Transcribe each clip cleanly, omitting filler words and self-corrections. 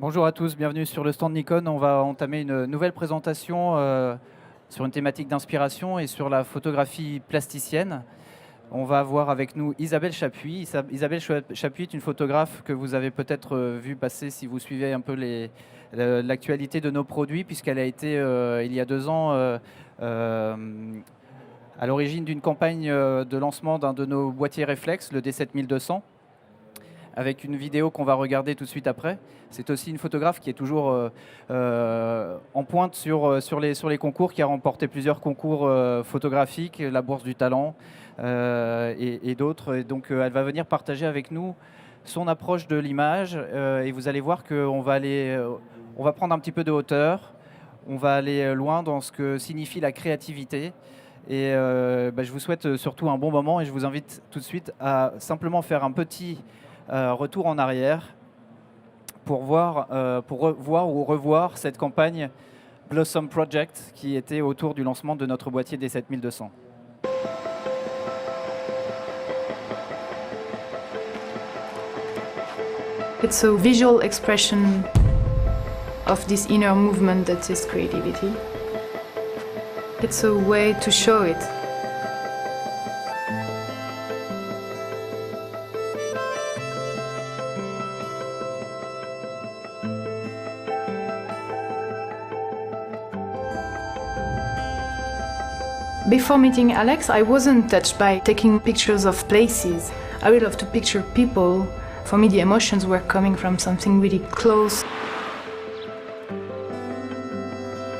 Bonjour à tous, bienvenue sur le stand Nikon. On va entamer une nouvelle présentation sur une thématique d'inspiration et sur la photographie plasticienne. On va avoir avec nous Isabelle Chapuis. Isabelle Chapuis est une photographe que vous avez peut-être vu passer si vous suivez un peu l'actualité de nos produits, puisqu'elle a été il y a 2 ans à l'origine d'une campagne de lancement d'un de nos boîtiers réflexes, le D7200. Avec une vidéo qu'on va regarder tout de suite après. C'est aussi une photographe qui est toujours en pointe sur les concours, qui a remporté plusieurs concours photographiques, la Bourse du Talent et d'autres. Et donc elle va venir partager avec nous son approche de l'image et vous allez voir qu'on va on va prendre un petit peu de hauteur, on va aller loin dans ce que signifie la créativité. Et je vous souhaite surtout un bon moment et je vous invite tout de suite à simplement faire un petit retour en arrière pour voir ou revoir cette campagne Blossom Project qui était autour du lancement de notre boîtier D7200. It's a visual expression of this inner movement that is creativity. It's a way to show it. Before meeting Alex, I wasn't touched by taking pictures of places. I really love to picture people. For me, the emotions were coming from something really close.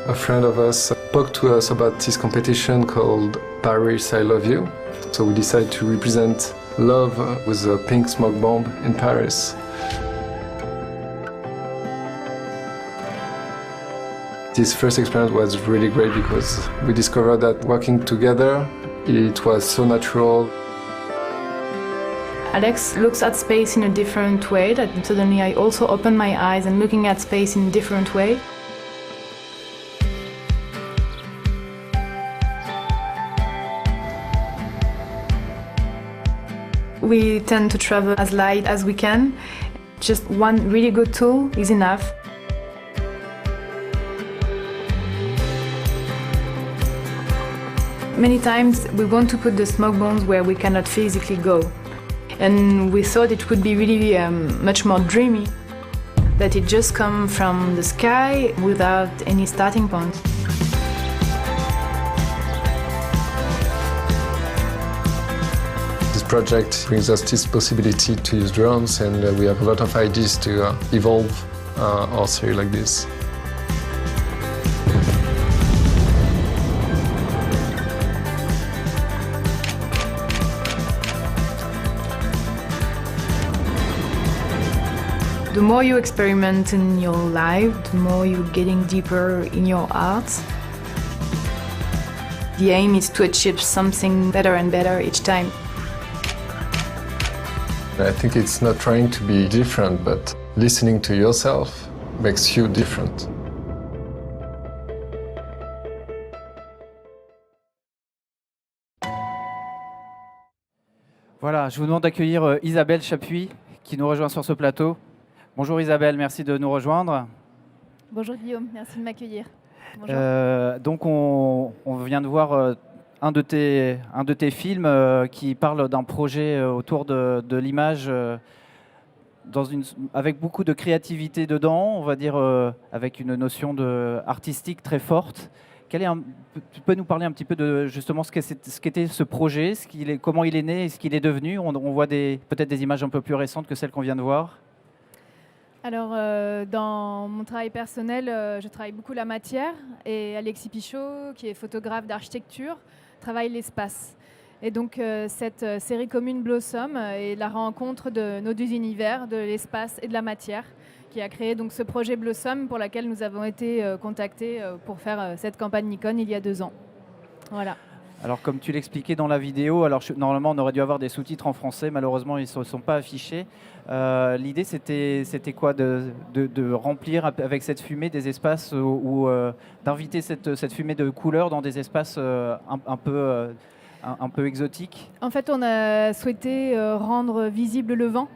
A friend of us spoke to us about this competition called Paris I Love You. So we decided to represent love with a pink smoke bomb in Paris. This first experience was really great because we discovered that working together, it was so natural. Alex looks at space in a different way, that suddenly I also open my eyes and looking at space in a different way. We tend to travel as light as we can. Just one really good tool is enough. Many times we want to put the smoke bombs where we cannot physically go. And we thought it would be really much more dreamy, that it just come from the sky without any starting point. This project brings us this possibility to use drones, and we have a lot of ideas to evolve our series like this. The more you experiment in your life, the more you're getting deeper in your art. The aim is to achieve something better and better each time. I think it's not trying to be different, but listening to yourself makes you different. Voilà, je vous demande d'accueillir Isabelle Chapuis qui nous rejoint sur ce plateau. Bonjour Isabelle, merci de nous rejoindre. Bonjour Guillaume, merci de m'accueillir. Bonjour. Donc on vient de voir un de tes films qui parle d'un projet autour de l'image avec beaucoup de créativité dedans, on va dire avec une notion artistique très forte. Tu peux nous parler un petit peu de justement ce qu'était ce projet, comment il est né et ce qu'il est devenu. On voit peut-être des images un peu plus récentes que celles qu'on vient de voir. Alors, dans mon travail personnel, je travaille beaucoup la matière et Alexis Pichot, qui est photographe d'architecture, travaille l'espace. Et donc, cette série commune Blossom est la rencontre de nos 2 univers, de l'espace et de la matière, qui a créé donc ce projet Blossom pour lequel nous avons été contactés pour faire cette campagne Nikon il y a 2 ans. Voilà. Alors, comme tu l'expliquais dans la vidéo, normalement on aurait dû avoir des sous-titres en français, malheureusement ils ne sont pas affichés. L'idée c'était quoi de remplir avec cette fumée des espaces ou d'inviter cette fumée de couleurs dans des espaces un peu exotiques. En fait, on a souhaité rendre visible le vent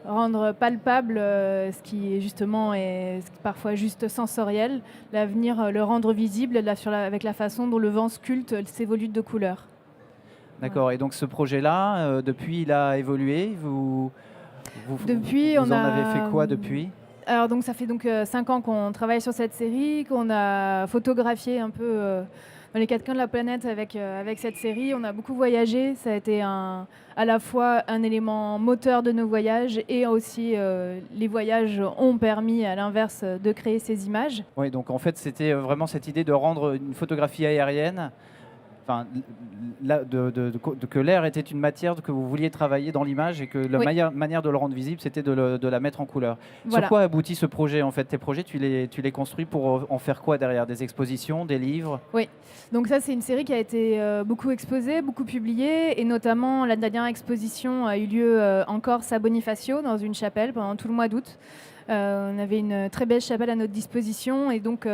rendre palpable ce qui est justement est parfois juste sensoriel, l'avenir le rendre visible avec la façon dont le vent sculpte ces volutes de couleurs. D'accord, et donc ce projet-là, depuis, il a évolué. Depuis, vous en avez fait quoi depuis? Alors donc ça fait donc 5 ans qu'on travaille sur cette série, qu'on a photographié un peu dans les 4 coins de la planète avec cette série. On a beaucoup voyagé, ça a été à la fois un élément moteur de nos voyages et aussi les voyages ont permis à l'inverse de créer ces images. Oui, donc en fait c'était vraiment cette idée de rendre une photographie aérienne, enfin, que l'air était une matière que vous vouliez travailler dans l'image et que la manière de le rendre visible, c'était de la mettre en couleur. Voilà. Sur quoi aboutit ce projet en fait? Tes projets, tu les construis pour en faire quoi derrière? Des expositions, des livres? Oui, donc ça c'est une série qui a été beaucoup exposée, beaucoup publiée, et notamment la dernière exposition a eu lieu en Corse à Bonifacio, dans une chapelle, pendant tout le mois d'août. On avait une très belle chapelle à notre disposition, et donc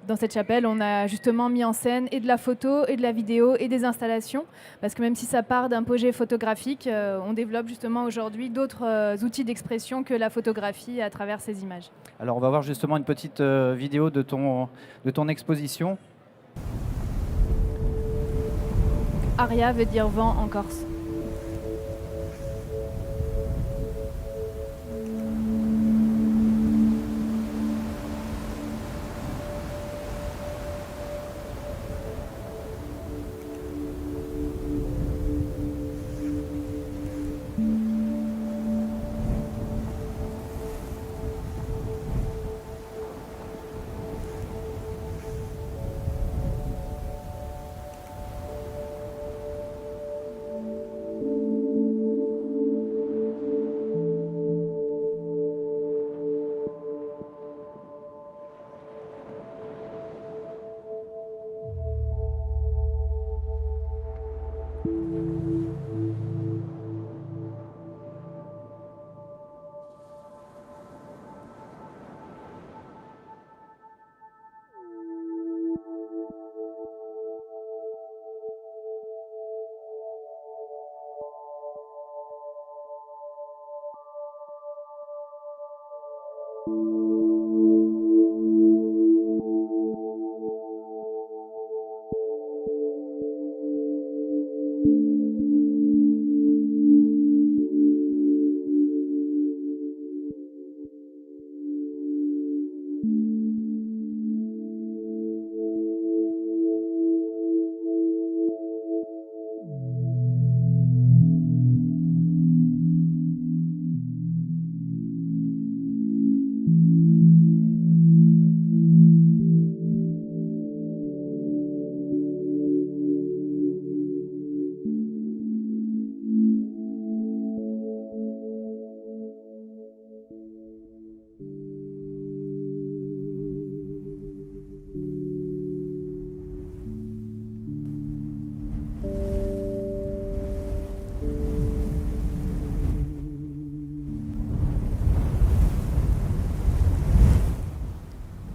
dans cette chapelle, on a justement mis en scène et de la photo, et de la vidéo, et des installations. Parce que même si ça part d'un projet photographique, on développe justement aujourd'hui d'autres outils d'expression que la photographie à travers ces images. Alors on va voir justement une petite vidéo de ton exposition. Aria veut dire vent en corse.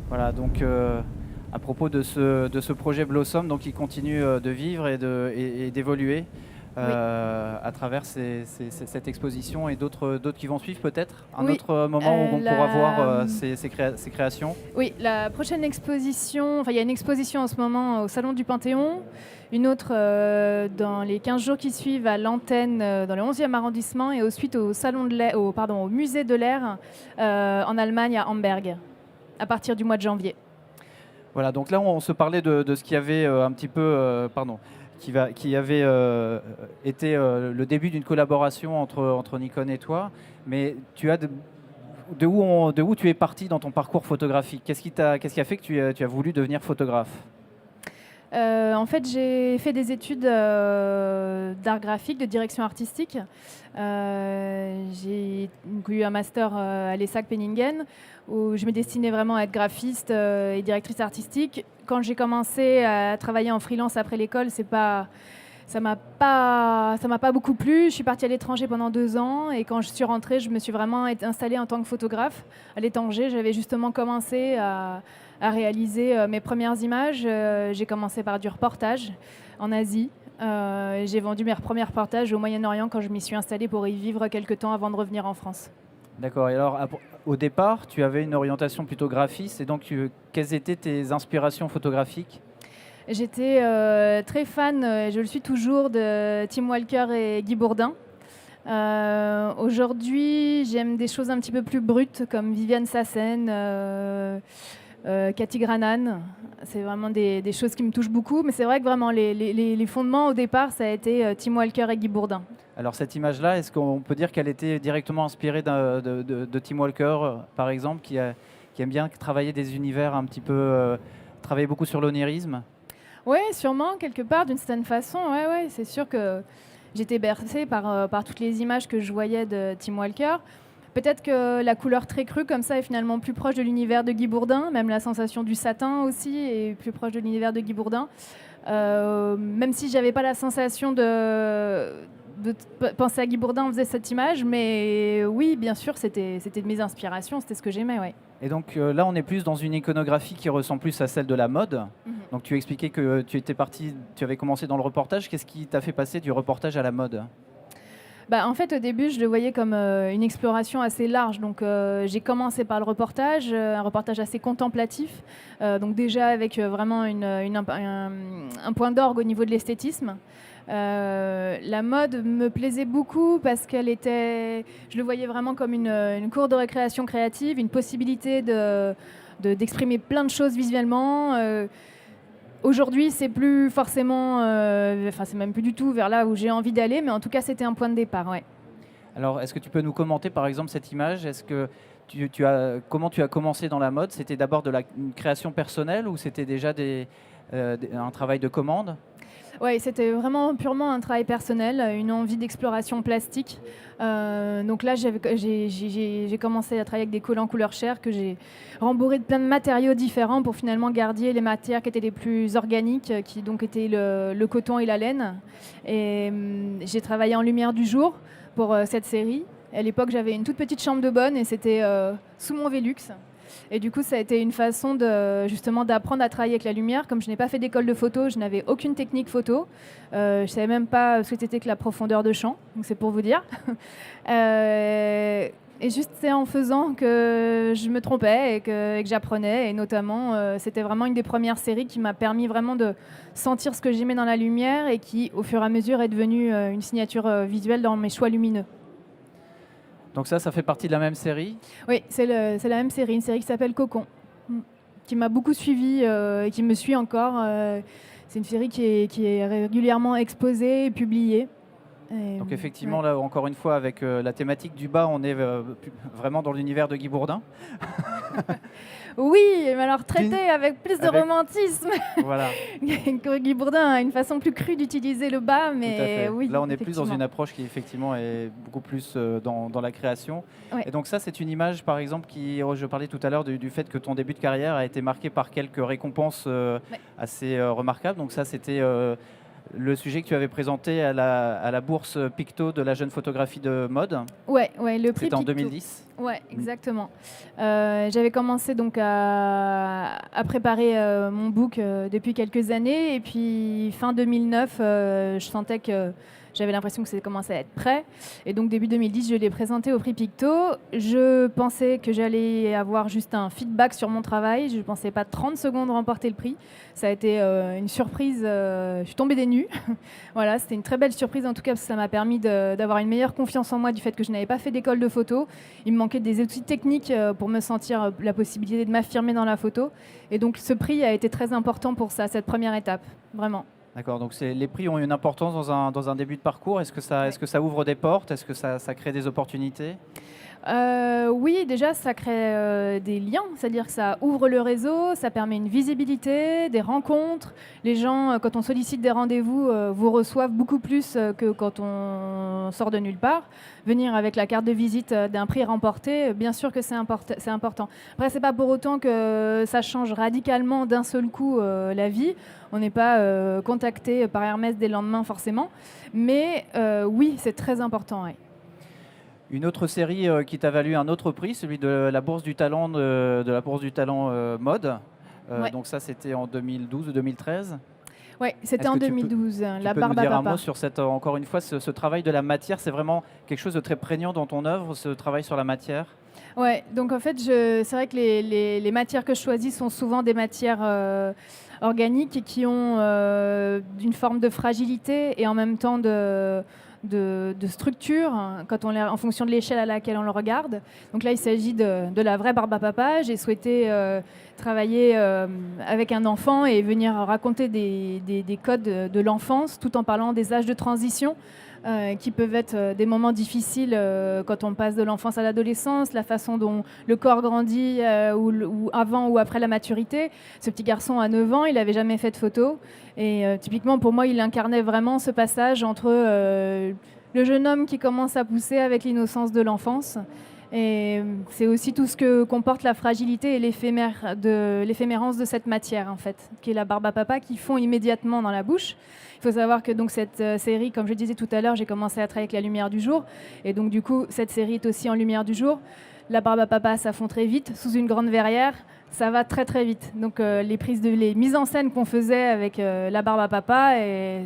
Voilà, donc à propos de ce projet Blossom, donc il continue de vivre et d'évoluer à travers cette exposition et d'autres qui vont suivre peut-être. Un autre moment où on pourra voir ces créations. Oui, la prochaine exposition, il y a une exposition en ce moment au Salon du Panthéon, une autre dans les 15 jours qui suivent à l'Antenne dans le 11e arrondissement et ensuite au Musée de l'Air en Allemagne à Amberg, à partir du mois de janvier. Voilà, donc là on se parlait de ce qui avait un petit peu, qui avait été le début d'une collaboration entre Nikon et toi, mais tu as de où tu es parti dans ton parcours photographique? Qu'est-ce qui a fait que tu as voulu devenir photographe? En fait, j'ai fait des études d'art graphique, de direction artistique. J'ai eu un master à l'ESSAC Penningen où je me destinais vraiment à être graphiste et directrice artistique. Quand j'ai commencé à travailler en freelance après l'école, ça m'a pas beaucoup plu. Je suis partie à l'étranger pendant 2 ans et quand je suis rentrée, je me suis vraiment installée en tant que photographe. À l'étranger, j'avais justement commencé à réaliser mes premières images. J'ai commencé par du reportage en Asie, J'ai vendu mes premiers reportages au Moyen-Orient quand je m'y suis installée pour y vivre quelques temps avant de revenir en France. D'accord. Et alors, au départ, tu avais une orientation plutôt graphiste. Et donc, quelles étaient tes inspirations photographiques? J'étais très fan, et je le suis toujours, de Tim Walker et Guy Bourdin. Aujourd'hui, j'aime des choses un petit peu plus brutes comme Viviane Sassen, Cathy Granan. C'est vraiment des choses qui me touchent beaucoup. Mais c'est vrai que vraiment, les fondements au départ, ça a été Tim Walker et Guy Bourdin. Alors, cette image-là, est-ce qu'on peut dire qu'elle était directement inspirée de Tim Walker, par exemple, qui aime bien travailler des univers un petit peu, travailler beaucoup sur l'onirisme? Oui, sûrement, quelque part, d'une certaine façon. Ouais, c'est sûr que j'étais bercée par toutes les images que je voyais de Tim Walker. Peut-être que la couleur très crue, comme ça, est finalement plus proche de l'univers de Guy Bourdin. Même la sensation du satin aussi est plus proche de l'univers de Guy Bourdin. Même si j'avais pas la sensation de penser à Guy Bourdin en faisant cette image. Mais oui, bien sûr, c'était de mes inspirations, c'était ce que j'aimais, ouais. Et donc là, on est plus dans une iconographie qui ressemble plus à celle de la mode. Donc tu expliquais que tu avais commencé dans le reportage. Qu'est-ce qui t'a fait passer du reportage à la mode? En fait, au début, je le voyais comme une exploration assez large. Donc, j'ai commencé par le reportage, un reportage assez contemplatif. Donc, déjà avec vraiment un point d'orgue au niveau de l'esthétisme. La mode me plaisait beaucoup parce je le voyais vraiment comme une cour de récréation créative, une possibilité d'exprimer plein de choses visuellement. Aujourd'hui, c'est plus forcément, c'est même plus du tout vers là où j'ai envie d'aller, mais en tout cas, c'était un point de départ, ouais. Alors, est-ce que tu peux nous commenter, par exemple, cette image? Est-ce que comment tu as commencé dans la mode? C'était d'abord une création personnelle ou c'était déjà un travail de commande? Oui, c'était vraiment purement un travail personnel, une envie d'exploration plastique. Donc là, j'ai commencé à travailler avec des collants couleur chair que j'ai rembourrés de plein de matériaux différents pour finalement garder les matières qui étaient les plus organiques, qui donc étaient le coton et la laine. Et j'ai travaillé en lumière du jour pour cette série. À l'époque, j'avais une toute petite chambre de bonne et c'était sous mon Velux. Et du coup, ça a été une façon justement d'apprendre à travailler avec la lumière. Comme je n'ai pas fait d'école de photo, je n'avais aucune technique photo. Je ne savais même pas ce que c'était que la profondeur de champ. Donc c'est pour vous dire. Et juste c'est en faisant que je me trompais et que j'apprenais. Et notamment, c'était vraiment une des premières séries qui m'a permis vraiment de sentir ce que j'aimais dans la lumière et qui, au fur et à mesure, est devenue une signature visuelle dans mes choix lumineux. Donc ça fait partie de la même série? Oui, c'est la même série, une série qui s'appelle Cocon, qui m'a beaucoup suivie et qui me suit encore. C'est une série qui est régulièrement exposée et publiée. Donc effectivement, là, encore une fois, avec la thématique du bas, on est vraiment dans l'univers de Guy Bourdin. Oui, mais alors traité avec plus de romantisme. Voilà. Guy Bourdin a une façon plus crue d'utiliser le bas, mais oui. Là, on est plus dans une approche qui effectivement est beaucoup plus dans la création. Ouais. Et donc ça, c'est une image, par exemple, je parlais tout à l'heure du fait que ton début de carrière a été marqué par quelques récompenses assez remarquables. Donc ça, c'était le sujet que tu avais présenté à la bourse Picto de la jeune photographie de mode. Ouais, le prix Picto. C'était en Picto. 2010. Ouais, exactement. J'avais commencé donc à préparer mon book depuis quelques années et puis fin 2009, je sentais que j'avais l'impression que ça commençait à être prêt. Et donc début 2010, je l'ai présenté au prix Picto. Je pensais que j'allais avoir juste un feedback sur mon travail. Je ne pensais pas 30 secondes remporter le prix. Ça a été une surprise. Je suis tombée des nues. Voilà, c'était une très belle surprise en tout cas parce que ça m'a permis d'avoir une meilleure confiance en moi du fait que je n'avais pas fait d'école de photo. Il me manquait des outils techniques pour me sentir la possibilité de m'affirmer dans la photo. Et donc ce prix a été très important pour ça, cette première étape, vraiment. D'accord, donc les prix ont une importance dans un début de parcours. Est-ce que ça ouvre des portes? Est-ce que ça crée des opportunités? Oui, déjà, ça crée des liens, c'est-à-dire que ça ouvre le réseau, ça permet une visibilité, des rencontres. Les gens, quand on sollicite des rendez-vous, vous reçoivent beaucoup plus que quand on sort de nulle part. Venir avec la carte de visite d'un prix remporté, bien sûr que c'est important. Après, c'est pas pour autant que ça change radicalement d'un seul coup la vie. On n'est pas contacté par Hermès dès le lendemain forcément. Mais oui, c'est très important. Ouais. Une autre série qui t'a valu un autre prix, celui de la Bourse du Talent, de la Bourse du Talent mode. Ouais. Donc ça, c'était en 2012 ou 2013. Ouais, c'était Est-ce en que tu peux- 2012, Tu la peux nous barbe à dire un papa. mot sur cette, encore une fois, ce travail de la matière, c'est vraiment quelque chose de très prégnant dans ton œuvre, ce travail sur la matière? Ouais, donc en fait, c'est vrai que les matières que je choisis sont souvent des matières organiques et qui ont une forme de fragilité et en même temps de structure en fonction de l'échelle à laquelle on le regarde. Donc là, il s'agit de la vraie barbe à papa. J'ai souhaité travailler avec un enfant et venir raconter des codes de l'enfance tout en parlant des âges de transition. Qui peuvent être des moments difficiles quand on passe de l'enfance à l'adolescence, la façon dont le corps grandit ou avant ou après la maturité. Ce petit garçon a 9 ans, il n'avait jamais fait de photo. Et typiquement, pour moi, il incarnait vraiment ce passage entre le jeune homme qui commence à pousser avec l'innocence de l'enfance. Et c'est aussi tout ce que comporte la fragilité et l'éphémérance de cette matière, en fait, qui est la barbe à papa, qui fond immédiatement dans la bouche. Il faut savoir que donc, cette série, comme je disais tout à l'heure, j'ai commencé à travailler avec la lumière du jour. Et donc, du coup, cette série est aussi en lumière du jour. La barbe à papa, ça fond très vite. Sous une grande verrière, ça va très, très vite. Donc, les mises en scène qu'on faisait avec la barbe à papa,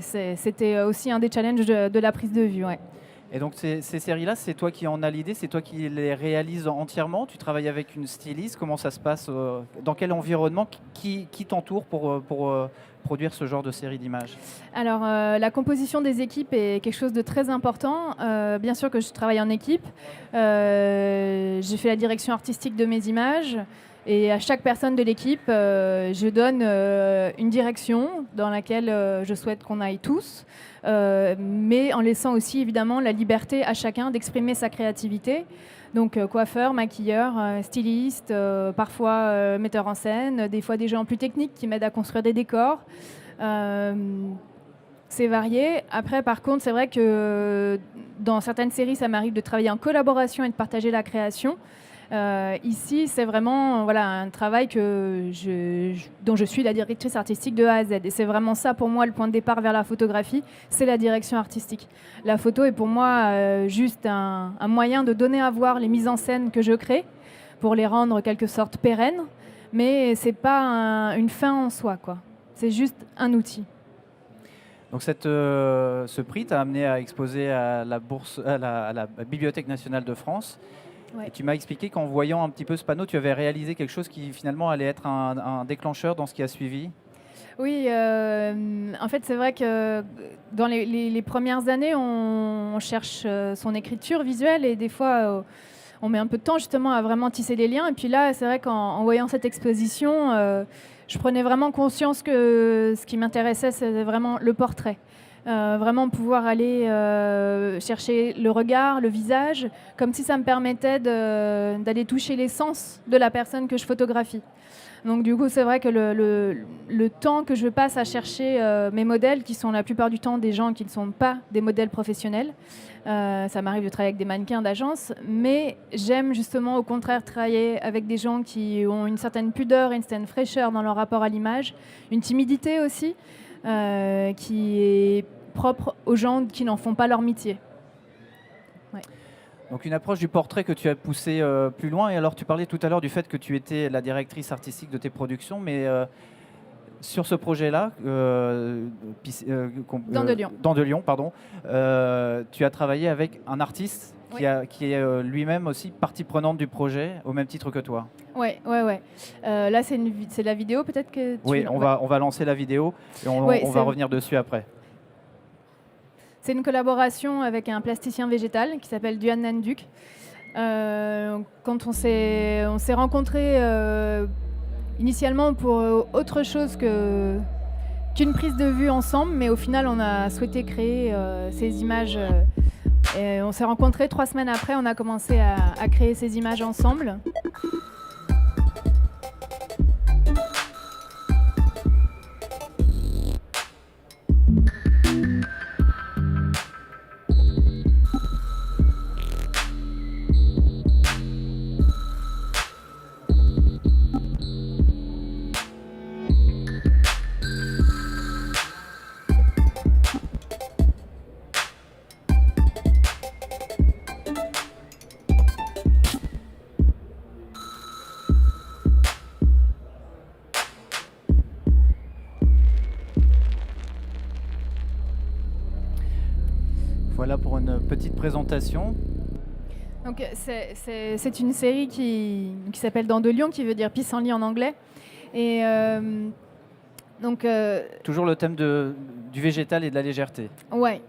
c'était aussi un des challenges de la prise de vue. Ouais. Et donc ces séries-là, c'est toi qui en as l'idée, c'est toi qui les réalises entièrement? Tu travailles avec une styliste? Comment ça se passe? Dans quel environnement? Qui t'entoure pour produire ce genre de série d'images? Alors, la composition des équipes est quelque chose de très important. Bien sûr que je travaille en équipe. J'ai fait la direction artistique de mes images. Et à chaque personne de l'équipe, je donne une direction dans laquelle je souhaite qu'on aille tous, mais en laissant aussi évidemment la liberté à chacun d'exprimer sa créativité. Donc coiffeur, maquilleur, styliste, parfois metteur en scène, des fois des gens plus techniques qui m'aident à construire des décors. C'est varié. Après, par contre, c'est vrai que dans certaines séries, ça m'arrive de travailler en collaboration et de partager la création. Ici, c'est vraiment un travail dont je suis la directrice artistique de A à Z. Et c'est vraiment ça, pour moi, le point de départ vers la photographie, c'est la direction artistique. La photo est pour moi juste un moyen de donner à voir les mises en scène que je crée, pour les rendre en quelque sorte pérennes, mais c'est pas une fin en soi, quoi. C'est juste un outil. Donc ce prix t'a amené à exposer à la Bibliothèque nationale de France. Ouais. Et tu m'as expliqué qu'en voyant un petit peu ce panneau, tu avais réalisé quelque chose qui finalement allait être un déclencheur dans ce qui a suivi. Oui, en fait, c'est vrai que dans les premières années, on cherche son écriture visuelle et des fois, on met un peu de temps justement à vraiment tisser les liens. Et puis là, c'est vrai qu'en voyant cette exposition, je prenais vraiment conscience que ce qui m'intéressait, c'était vraiment le portrait. Vraiment pouvoir aller chercher le regard, le visage, comme si ça me permettait d'aller toucher l'essence de la personne que je photographie. Donc du coup, c'est vrai que le temps que je passe à chercher mes modèles, qui sont la plupart du temps des gens qui ne sont pas des modèles professionnels, ça m'arrive de travailler avec des mannequins d'agence, mais j'aime justement au contraire travailler avec des gens qui ont une certaine pudeur et une certaine fraîcheur dans leur rapport à l'image, une timidité aussi, qui est propre aux gens qui n'en font pas leur métier. Ouais. Donc une approche du portrait que tu as poussée plus loin. Et alors tu parlais tout à l'heure du fait que tu étais la directrice artistique de tes productions, mais sur ce projet-là, dans de Lyon, pardon, tu as travaillé avec un artiste qui est lui-même aussi partie prenante du projet, au même titre que toi. Ouais. Là, c'est la vidéo peut-être que tu... Oui, on va lancer la vidéo et on va revenir dessus après. C'est une collaboration avec un plasticien végétal qui s'appelle Duan Nanduk. Quand on s'est rencontrés initialement pour autre chose qu'une prise de vue ensemble, mais au final, on a souhaité créer ces images. Et on s'est rencontrés 3 semaines après, on a commencé à créer ces images ensemble. Voilà pour une petite présentation. Donc c'est une série qui s'appelle Dents de lion, qui veut dire pissenlit en anglais. Et Toujours le thème du végétal et de la légèreté. ouais,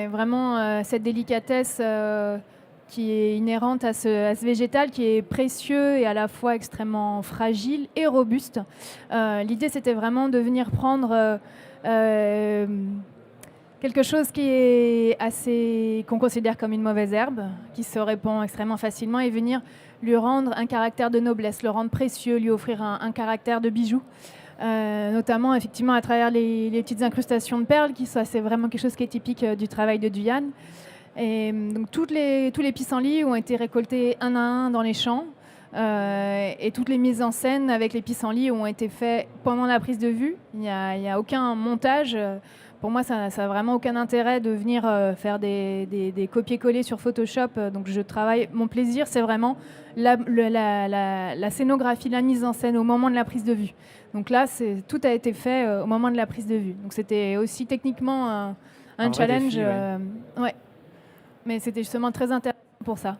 vraiment cette délicatesse qui est inhérente à ce végétal, qui est précieux et à la fois extrêmement fragile et robuste. L'idée, c'était vraiment de venir prendre quelque chose qu'on considère comme une mauvaise herbe, qui se répand extrêmement facilement, et venir lui rendre un caractère de noblesse, le rendre précieux, lui offrir un caractère de bijou. Notamment effectivement à travers les petites incrustations de perles, c'est vraiment quelque chose qui est typique du travail de Duyan. Et donc tous les pissenlits ont été récoltés un à un dans les champs, et toutes les mises en scène avec les pissenlits ont été faites pendant la prise de vue. Il n'y a aucun montage. Pour moi, ça n'a vraiment aucun intérêt de venir faire des copier-coller sur Photoshop. Donc je travaille. Mon plaisir, c'est vraiment la scénographie, la mise en scène au moment de la prise de vue. Donc là, tout a été fait au moment de la prise de vue. Donc c'était aussi techniquement un challenge. Défi, ouais. Mais c'était justement très intéressant pour ça.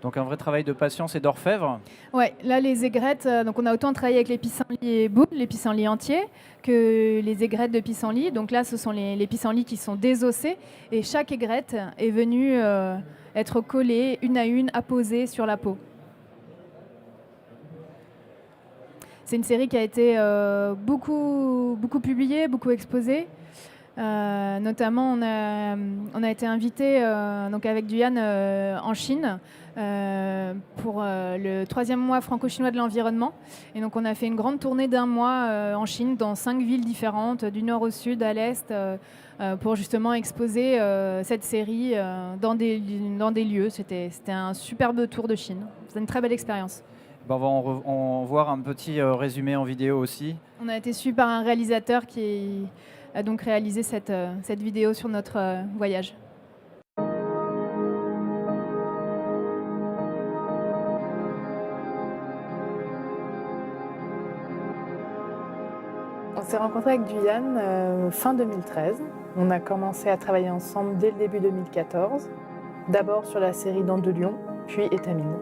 Donc un vrai travail de patience et d'orfèvre. Ouais, là les aigrettes, donc on a autant travaillé avec les pissenlits boules, les pissenlits entiers, que les aigrettes de pissenlits. Donc là, ce sont les pissenlits qui sont désossés, et chaque aigrette est venue être collée une à une, apposée sur la peau. C'est une série qui a été beaucoup publiée, beaucoup exposée. Notamment, on a été invité donc avec Duyan en Chine pour le 3e mois franco-chinois de l'environnement. Et donc, on a fait une grande tournée d'1 mois en Chine, dans 5 villes différentes, du nord au sud, à l'est, pour justement exposer cette série dans des lieux. C'était un superbe tour de Chine. C'était une très belle expérience. On va en voir un petit résumé en vidéo aussi. On a été suivi par un réalisateur qui a donc réalisé cette vidéo sur notre voyage. On s'est rencontrés avec Duyan fin 2013. On a commencé à travailler ensemble dès le début 2014. D'abord sur la série Dents de lion, puis Étamine.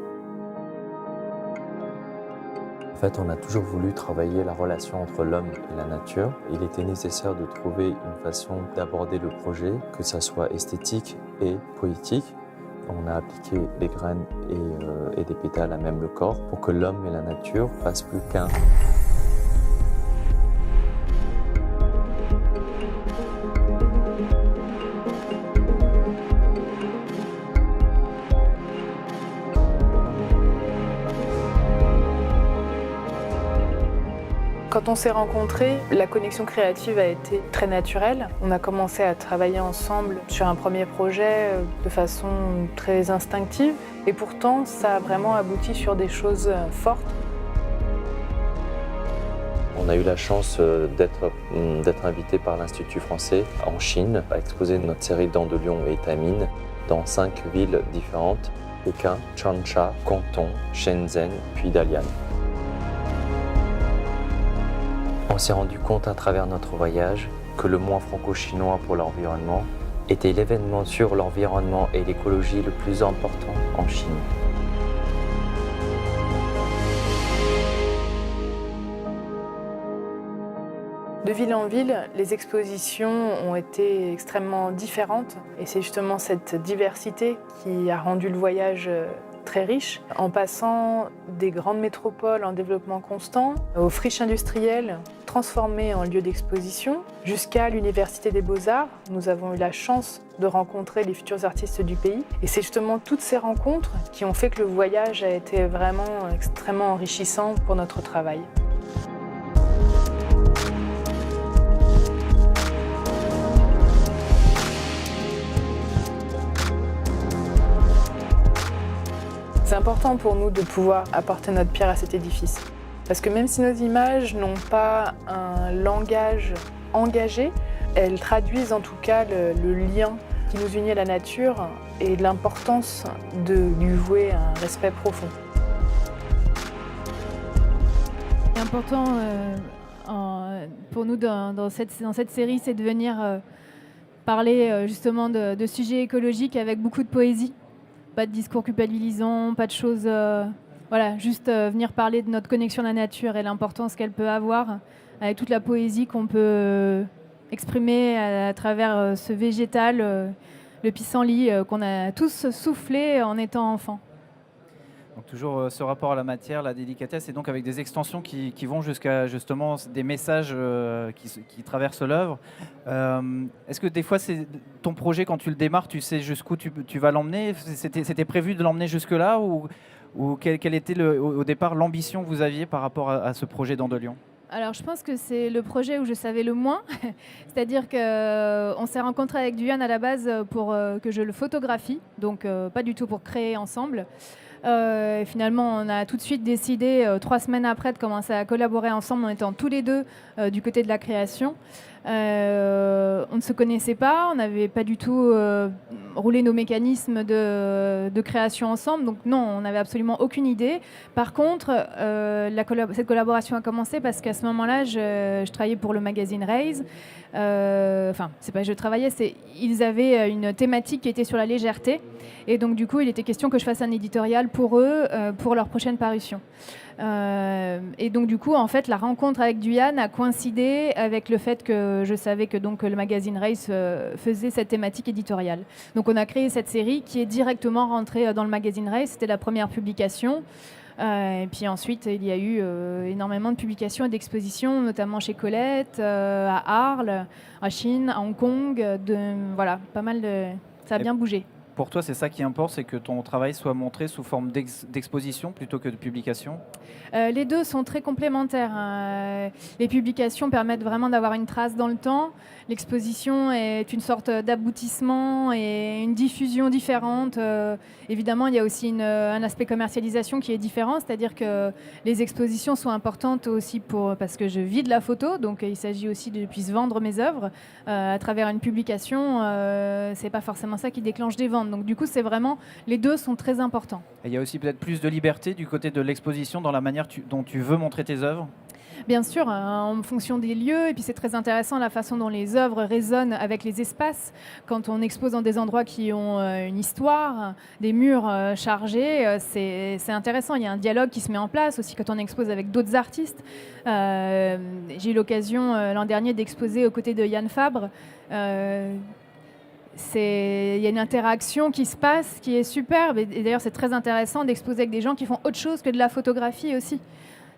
En fait, on a toujours voulu travailler la relation entre l'homme et la nature. Il était nécessaire de trouver une façon d'aborder le projet, que ça soit esthétique et poétique. On a appliqué des graines et des pétales à même le corps pour que l'homme et la nature fassent plus qu'un. Quand on s'est rencontrés, la connexion créative a été très naturelle. On a commencé à travailler ensemble sur un premier projet de façon très instinctive. Et pourtant, ça a vraiment abouti sur des choses fortes. On a eu la chance d'être invité par l'Institut français en Chine à exposer notre série Dents de lion et Étamine dans 5 villes différentes: Pékin, Changsha, Canton, Shenzhen, puis Dalian. On s'est rendu compte à travers notre voyage que le mois franco-chinois pour l'environnement était l'événement sur l'environnement et l'écologie le plus important en Chine. De ville en ville, les expositions ont été extrêmement différentes. Et c'est justement cette diversité qui a rendu le voyage très riche, en passant des grandes métropoles en développement constant, aux friches industrielles transformées en lieux d'exposition, jusqu'à l'Université des Beaux-Arts. Nous avons eu la chance de rencontrer les futurs artistes du pays. Et c'est justement toutes ces rencontres qui ont fait que le voyage a été vraiment extrêmement enrichissant pour notre travail. C'est important pour nous de pouvoir apporter notre pierre à cet édifice. Parce que même si nos images n'ont pas un langage engagé, elles traduisent en tout cas le lien qui nous unit à la nature et l'importance de lui vouer un respect profond. C'est important pour nous dans cette série, c'est de venir parler justement de sujets écologiques avec beaucoup de poésie. Pas de discours culpabilisants, pas de choses... voilà, juste venir parler de notre connexion à la nature et l'importance qu'elle peut avoir avec toute la poésie qu'on peut exprimer à travers ce végétal, le pissenlit, qu'on a tous soufflé en étant enfant. Donc toujours ce rapport à la matière, la délicatesse, et donc avec des extensions qui vont jusqu'à justement des messages qui traversent l'œuvre. Est-ce que des fois, c'est ton projet, quand tu le démarres, tu sais jusqu'où tu vas l'emmener? C'était prévu de l'emmener jusque-là, ou quelle était au départ l'ambition que vous aviez par rapport à ce projet d'Andelion? Alors, je pense que c'est le projet où je savais le moins. C'est-à-dire qu'on s'est rencontrés avec Duyan à la base pour que je le photographie, donc pas du tout pour créer ensemble. Finalement, on a tout de suite décidé, 3 semaines après, de commencer à collaborer ensemble en étant tous les deux du côté de la création. On ne se connaissait pas, on n'avait pas du tout roulé nos mécanismes de création ensemble, donc non, on n'avait absolument aucune idée. Par contre, cette collaboration a commencé parce qu'à ce moment-là, je travaillais pour le magazine Raise. Enfin, c'est pas je travaillais, ils avaient une thématique qui était sur la légèreté, et donc du coup, il était question que je fasse un éditorial pour eux, pour leur prochaine parution. Et donc du coup, en fait, la rencontre avec Duyan a coïncidé avec le fait que je savais que donc le magazine Race faisait cette thématique éditoriale. Donc on a créé cette série qui est directement rentrée dans le magazine Race. C'était la première publication. Et puis ensuite, il y a eu énormément de publications et d'expositions, notamment chez Colette, à Arles, à Chine, à Hong Kong. Voilà, pas mal de... Ça a bien bougé. Pour toi, c'est ça qui importe, c'est que ton travail soit montré sous forme d'exposition plutôt que de publication? Les deux sont très complémentaires. Les publications permettent vraiment d'avoir une trace dans le temps. L'exposition est une sorte d'aboutissement et une diffusion différente. Évidemment, il y a aussi un aspect commercialisation qui est différent, c'est-à-dire que les expositions sont importantes aussi parce que je vis de la photo, donc il s'agit aussi de puisse vendre mes œuvres. À travers une publication, c'est pas forcément ça qui déclenche des ventes. Donc du coup, c'est vraiment, les deux sont très importants. Et il y a aussi peut-être plus de liberté du côté de l'exposition dans la manière dont tu veux montrer tes œuvres? Bien sûr, en fonction des lieux, et puis c'est très intéressant la façon dont les œuvres résonnent avec les espaces. Quand on expose dans des endroits qui ont une histoire, des murs chargés, c'est intéressant. Il y a un dialogue qui se met en place aussi quand on expose avec d'autres artistes. J'ai eu l'occasion l'an dernier d'exposer aux côtés de Yann Fabre. Il y a une interaction qui se passe qui est superbe, et d'ailleurs c'est très intéressant d'exposer avec des gens qui font autre chose que de la photographie aussi.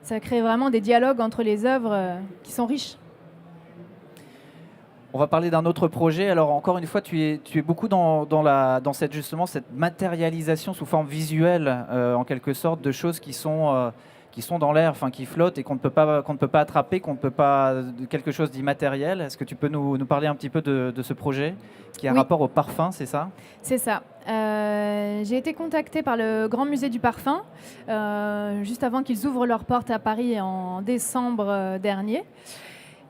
Ça crée vraiment des dialogues entre les œuvres qui sont riches. On va parler d'un autre projet. Alors encore une fois, tu es beaucoup dans cette matérialisation sous forme visuelle, en quelque sorte, de choses qui sont dans l'air, enfin qui flottent et qu'on ne peut pas attraper, quelque chose d'immatériel. Est-ce que tu peux nous parler un petit peu de ce projet qui a un rapport au parfum, c'est ça? C'est ça. J'ai été contactée par le Grand Musée du Parfum juste avant qu'ils ouvrent leurs portes à Paris en décembre dernier.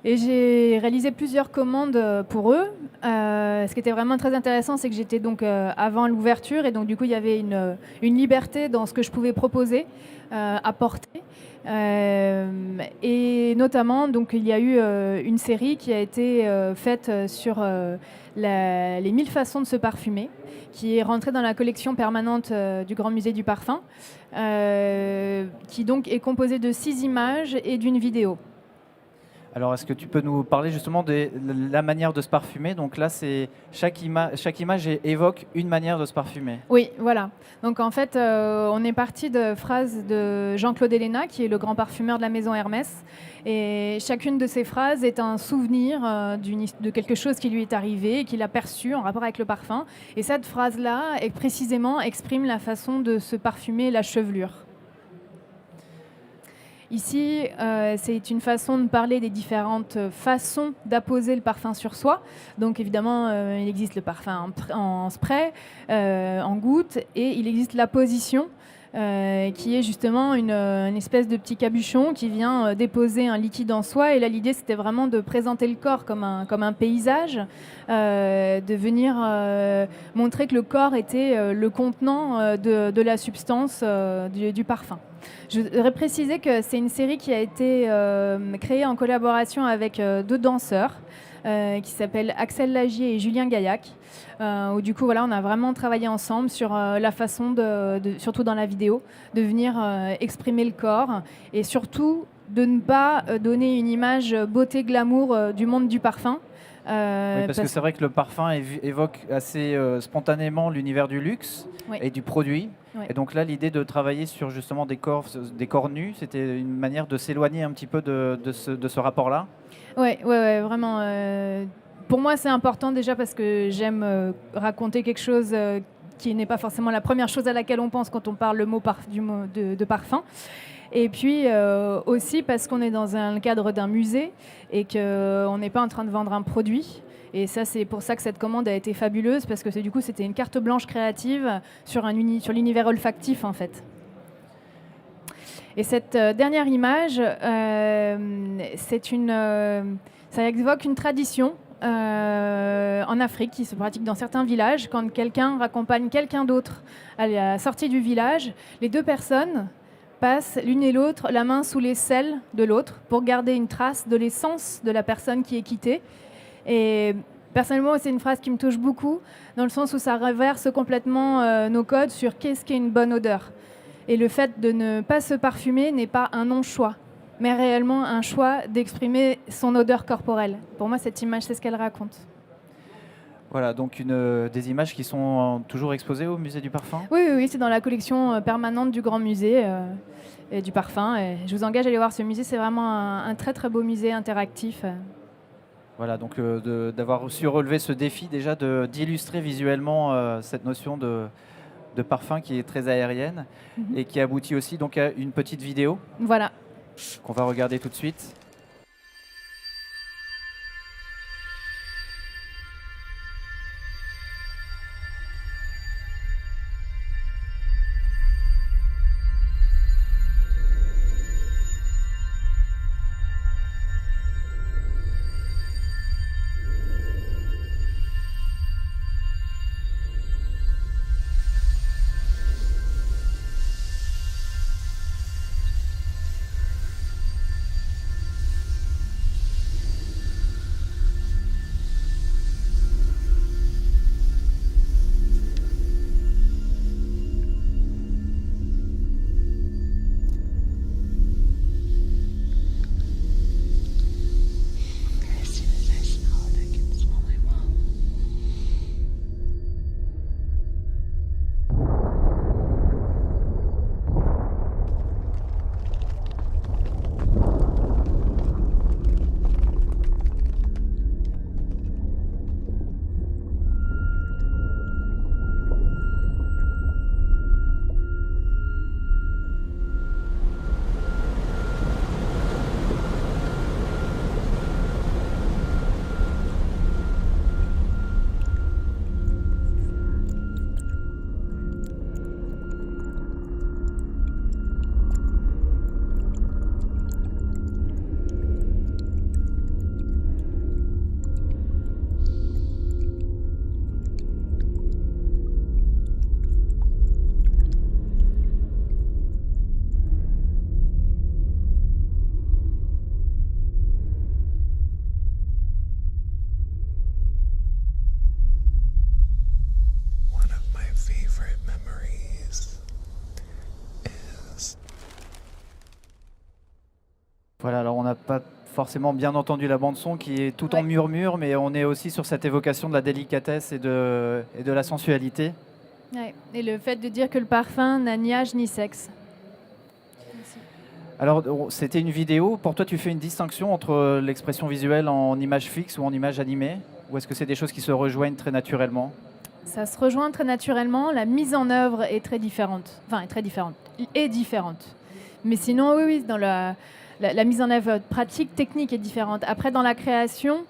Et j'ai réalisé plusieurs commandes pour eux. Ce qui était vraiment très intéressant, c'est que j'étais donc avant l'ouverture, et donc du coup il y avait une liberté dans ce que je pouvais proposer, apporter. Et notamment, donc il y a eu une série qui a été faite sur les 1000 façons de se parfumer, qui est rentrée dans la collection permanente du Grand Musée du Parfum, qui donc est composée de 6 images et d'une vidéo. Alors, est-ce que tu peux nous parler justement de la manière de se parfumer? Donc là, chaque image évoque une manière de se parfumer. Oui, voilà. Donc en fait, on est parti de phrases de Jean-Claude Ellena, qui est le grand parfumeur de la maison Hermès. Et chacune de ces phrases est un souvenir de quelque chose qui lui est arrivé et qu'il a perçu en rapport avec le parfum. Et cette phrase-là, précisément, exprime la façon de se parfumer la chevelure. Ici, c'est une façon de parler des différentes façons d'apposer le parfum sur soi. Donc évidemment, il existe le parfum en spray, en goutte, et il existe l'apposition, qui est justement une espèce de petit cabuchon qui vient déposer un liquide en soi. Et là, l'idée, c'était vraiment de présenter le corps comme un paysage, de venir montrer que le corps était le contenant de la substance du parfum. Je voudrais préciser que c'est une série qui a été créée en collaboration avec 2 danseurs, qui s'appelle Axel Lagier et Julien Gaillac, où du coup voilà, on a vraiment travaillé ensemble sur la façon, surtout dans la vidéo, de venir exprimer le corps et surtout de ne pas donner une image beauté glamour du monde du parfum. Oui, parce que c'est vrai que le parfum évoque assez spontanément l'univers du luxe Oui. et du produit. Oui. Et donc là, l'idée de travailler sur justement des corps nus, c'était une manière de s'éloigner un petit peu de ce rapport-là. Ouais, vraiment. Pour moi, c'est important déjà parce que j'aime raconter quelque chose qui n'est pas forcément la première chose à laquelle on pense quand on parle de parfum. Et puis aussi parce qu'on est dans le cadre d'un musée et qu'on n'est pas en train de vendre un produit. Et ça, c'est pour ça que cette commande a été fabuleuse, parce que du coup, c'était une carte blanche créative sur l'univers olfactif, en fait. Et cette dernière image, ça évoque une tradition en Afrique qui se pratique dans certains villages. Quand quelqu'un raccompagne quelqu'un d'autre à la sortie du village, les deux personnes passent l'une et l'autre la main sous l'aisselle de l'autre pour garder une trace de l'essence de la personne qui est quittée. Et personnellement, c'est une phrase qui me touche beaucoup, dans le sens où ça reverse complètement nos codes sur qu'est-ce qu'est une bonne odeur. Et le fait de ne pas se parfumer n'est pas un non-choix, mais réellement un choix d'exprimer son odeur corporelle. Pour moi, cette image, c'est ce qu'elle raconte. Voilà, donc des images qui sont toujours exposées au musée du parfum. Oui, c'est dans la collection permanente du Grand Musée et du parfum. Et je vous engage à aller voir ce musée, c'est vraiment un très très beau musée interactif. Voilà, donc d'avoir su relever ce défi déjà d'illustrer visuellement cette notion de parfum qui est très aérienne et qui aboutit aussi donc à une petite vidéo Voilà. qu'on va regarder tout de suite. Voilà, alors on n'a pas forcément bien entendu la bande-son qui est tout en murmure, mais on est aussi sur cette évocation de la délicatesse et de la sensualité. Ouais. Et le fait de dire que le parfum n'a ni âge ni sexe. Alors, c'était une vidéo. Pour toi, tu fais une distinction entre l'expression visuelle en image fixe ou en image animée? Ou est-ce que c'est des choses qui se rejoignent très naturellement? Ça se rejoint très naturellement. La mise en œuvre est très différente. Enfin, est différente. Mais sinon, oui, dans la mise en œuvre pratique, technique est différente. Après, dans la création,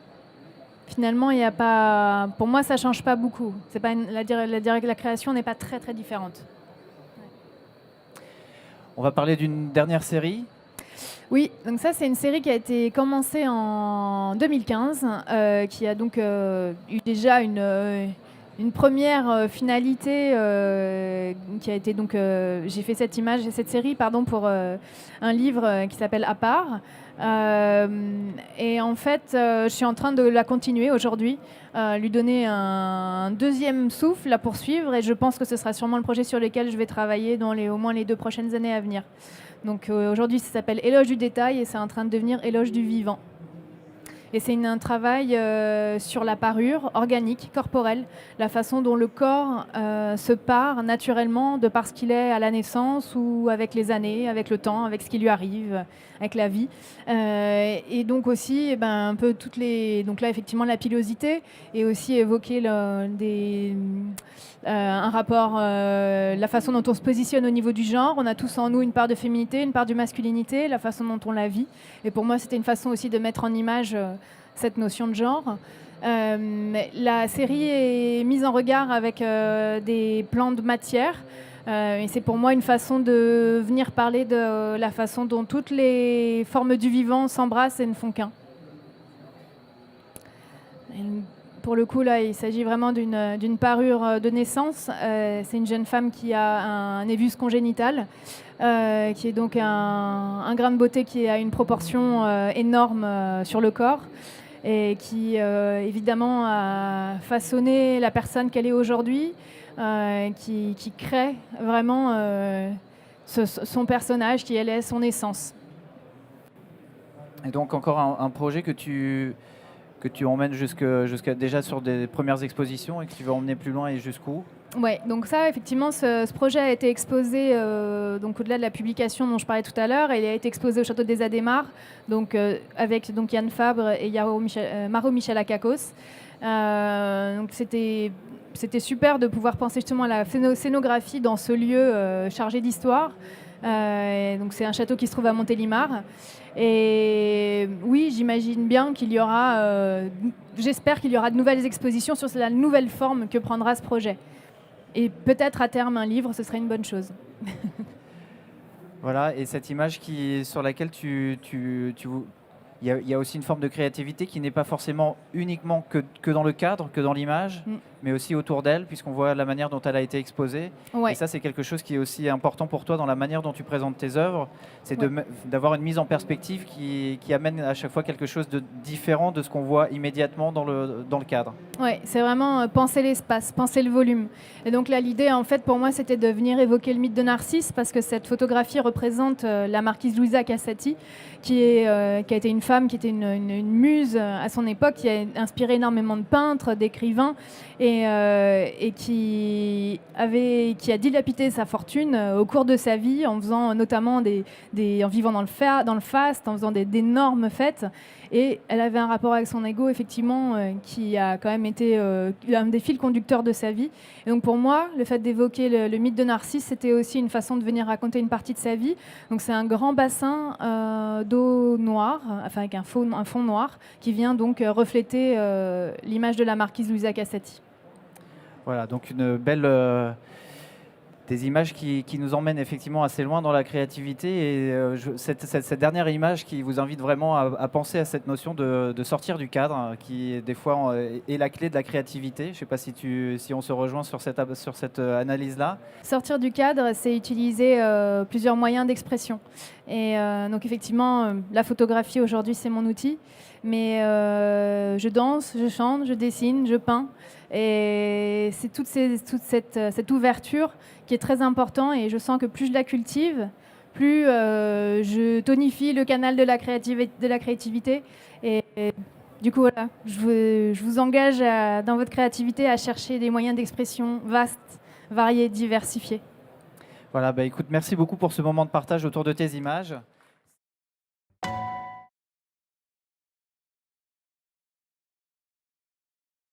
finalement, il n'y a pas... Pour moi, ça ne change pas beaucoup. C'est pas la création n'est pas très, très différente. On va parler d'une dernière série. Oui, donc ça, c'est une série qui a été commencée en 2015, qui a donc eu déjà une une première finalité qui a été donc j'ai fait cette série pour un livre qui s'appelle À part. Et en fait, je suis en train de la continuer aujourd'hui, lui donner un deuxième souffle, la poursuivre, et je pense que ce sera sûrement le projet sur lequel je vais travailler dans au moins les 2 prochaines années à venir. Donc aujourd'hui, ça s'appelle Éloge du détail et c'est en train de devenir Éloge du vivant. Et c'est un travail sur la parure organique, corporelle, la façon dont le corps se part naturellement de par ce qu'il est à la naissance ou avec les années, avec le temps, avec ce qui lui arrive, avec la vie. Et donc aussi, un peu donc là effectivement la pilosité, et aussi évoquer un rapport, la façon dont on se positionne au niveau du genre. On a tous en nous une part de féminité, une part de masculinité, la façon dont on la vit. Et pour moi, c'était une façon aussi de mettre en image cette notion de genre. La série est mise en regard avec des plans de matière. Et c'est pour moi une façon de venir parler de la façon dont toutes les formes du vivant s'embrassent et ne font qu'un. Pour le coup, là, il s'agit vraiment d'une parure de naissance. C'est une jeune femme qui a un névus congénital, qui est donc un grain de beauté qui a une proportion énorme sur le corps et qui, évidemment, a façonné la personne qu'elle est aujourd'hui, qui crée vraiment son personnage, qui elle est, son essence. Et donc encore un projet que tu emmènes jusqu'à déjà sur des premières expositions et que tu veux emmener plus loin et jusqu'où? Ouais, donc ça, effectivement, ce projet a été exposé, donc au-delà de la publication dont je parlais tout à l'heure, il a été exposé au Château des Adhémars, donc avec donc Yann Fabre et Maro Michalakakos. Donc c'était super de pouvoir penser justement à la scénographie dans ce lieu chargé d'histoire. Donc c'est un château qui se trouve à Montélimar. Et oui, j'imagine bien qu'il y aura, j'espère qu'il y aura de nouvelles expositions sur la nouvelle forme que prendra ce projet. Et peut-être à terme un livre, ce serait une bonne chose. Voilà, et cette image sur laquelle il y a aussi une forme de créativité qui n'est pas forcément uniquement que dans le cadre, que dans l'image, mais aussi autour d'elle, puisqu'on voit la manière dont elle a été exposée. Ouais. Et ça, c'est quelque chose qui est aussi important pour toi dans la manière dont tu présentes tes œuvres, c'est d'avoir une mise en perspective qui amène à chaque fois quelque chose de différent de ce qu'on voit immédiatement dans le cadre. Oui, c'est vraiment penser l'espace, penser le volume. Et donc là, l'idée, en fait, pour moi, c'était de venir évoquer le mythe de Narcisse, parce que cette photographie représente la marquise Luisa Cassati, qui a été une femme, qui était une muse à son époque, qui a inspiré énormément de peintres, d'écrivains, et qui a dilapidé sa fortune au cours de sa vie, en faisant notamment en vivant dans le faste, en faisant d'énormes fêtes. Et elle avait un rapport avec son ego, effectivement, qui a quand même été un des fils conducteurs de sa vie. Et donc pour moi, le fait d'évoquer le mythe de Narcisse, c'était aussi une façon de venir raconter une partie de sa vie. Donc c'est un grand bassin d'eau noire, enfin avec un fond noir, qui vient donc refléter l'image de la marquise Luisa Cassati. Voilà, donc une belle... des images qui nous emmènent effectivement assez loin dans la créativité. Et cette dernière image qui vous invite vraiment à penser à cette notion de sortir du cadre, qui des fois est la clé de la créativité. Je ne sais pas si on se rejoint sur cette analyse-là. Sortir du cadre, c'est utiliser plusieurs moyens d'expression. Et donc effectivement, la photographie aujourd'hui, c'est mon outil. Mais je danse, je chante, je dessine, je peins. Et c'est toute cette ouverture qui est très important, et je sens que plus je la cultive, plus je tonifie le canal de la créativité. Et du coup, voilà, je vous engage dans votre créativité à chercher des moyens d'expression vastes, variés, diversifiés. Voilà, écoute, merci beaucoup pour ce moment de partage autour de tes images.